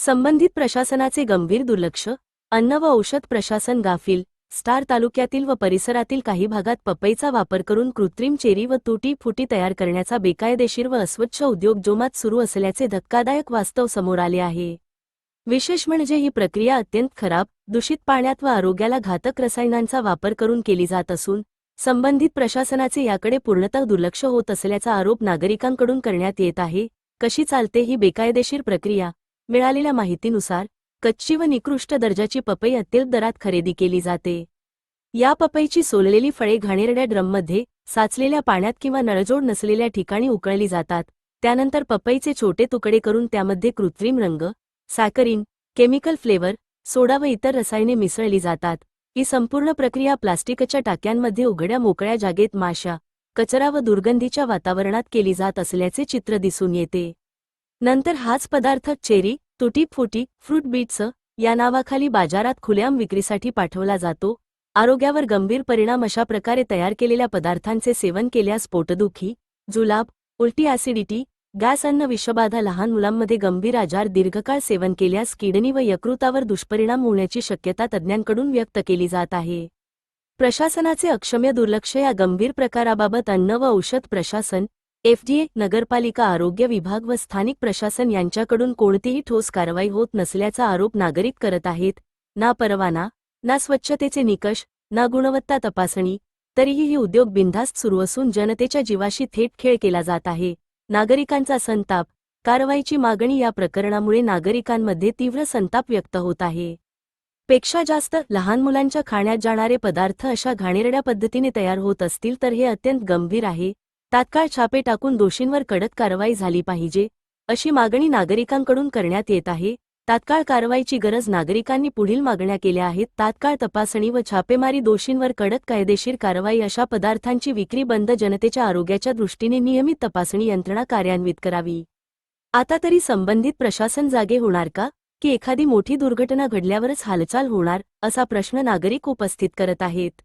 संबंधित प्रशासनाचे गंभीर दुर्लक्ष, अन्न व औषध प्रशासन गाफील. स्टार तालुक्यातील व परिसरातील काही भागात पपईचा वापर करून कृत्रिम चेरी व तुटी फुटी तयार करण्याचा बेकायदेशीर व अस्वच्छ उद्योग जोमात सुरू असल्याचे धक्कादायक वास्तव समोर आले आहे. विशेष म्हणजे ही प्रक्रिया अत्यंत खराब, दूषित पाण्यात व आरोग्याला घातक रसायनांचा वापर करून केली जात असून संबंधित प्रशासनाचे याकडे पूर्णतः दुर्लक्ष होत असल्याचा आरोप नागरिकांकडून करण्यात येत आहे. कशी चालते ही बेकायदेशीर प्रक्रिया? मिळालेल्या माहितीनुसार कच्ची व निकृष्ट दर्जाची पपई अत्यल्प दरात खरेदी केली जाते. या पपईची सोललेली फळे घाणेरड्या ड्रममध्ये साचलेल्या पाण्यात किंवा नळजोड नसलेल्या ठिकाणी उकळली जातात. त्यानंतर पपईचे छोटे तुकडे करून त्यामध्ये कृत्रिम रंग, सॅकरिन, केमिकल फ्लेवर, सोडा व इतर रसायने मिसळली जातात. ही संपूर्ण प्रक्रिया प्लास्टिकच्या टाक्यांमध्ये उघड्या मोकळ्या जागेत माशा, कचरा व दुर्गंधीच्या वातावरणात केली जात असल्याचे चित्र दिसून येते. नंतर हाच पदार्थ चेरी, तुटी फुटी, फ्रूट बीट्स या नावाखाली बाजारात खुलेआम विक्रीसाठी पाठवला जातो. आरोग्यावर गंभीर परिणाम. अशा प्रकारे तयार केलेल्या पदार्थांचे सेवन केल्यास पोटदुखी, जुलाब, उलटी, ॲसिडिटी, गॅस, अन्न विषबाधा, लहान मुलांमध्ये गंभीर आजार, दीर्घकाळ सेवन केल्यास किडनी व यकृतावर दुष्परिणाम होण्याची शक्यता तज्ज्ञांकडून व्यक्त केली जात आहे. प्रशासनाचे अक्षम्य दुर्लक्ष. या गंभीर प्रकाराबाबत अन्न व औषध प्रशासन, FDA, नगरपालिका, आरोग्य विभाग व स्थानिक प्रशासन यांच्याकडून कोणतीही ठोस कारवाई होत नसल्याचा आरोप नागरिक करत आहेत. ना परवाना, ना स्वच्छतेचे निकष, ना गुणवत्ता तपासणी. तरीही ही उद्योग बिनधास्त सुरू असून जनतेच्या जीवाशी थेट खेळ केला जात आहे. नागरिकांचा संताप, कारवाईची मागणी. या प्रकरणामुळे नागरिकांमध्ये तीव्र संताप व्यक्त होत आहे. पेक्षा जास्त लहान मुलांच्या खाण्यात जाणारे पदार्थ अशा घाणेरड्या पद्धतीने तयार होत असतील तर हे अत्यंत गंभीर आहे. तात्काळ छापे टाकून दोषींवर कडक कारवाई झाली पाहिजे, अशी मागणी नागरिकांकडून करण्यात येत आहे. तात्काळ कारवाईची गरज. नागरिकांनी पुढील मागण्या केल्या आहेत. तात्काळ तपासणी व छापेमारी, दोषींवर कडक कायदेशीर कारवाई, अशा पदार्थांची विक्री बंद, जनतेच्या आरोग्याच्या दृष्टीने नियमित तपासणी यंत्रणा कार्यान्वित करावी. आता तरी संबंधित प्रशासन जागे होणार का, की एखादी मोठी दुर्घटना घडल्यावरच हालचाल होणार, असा प्रश्न नागरिक उपस्थित करत आहेत.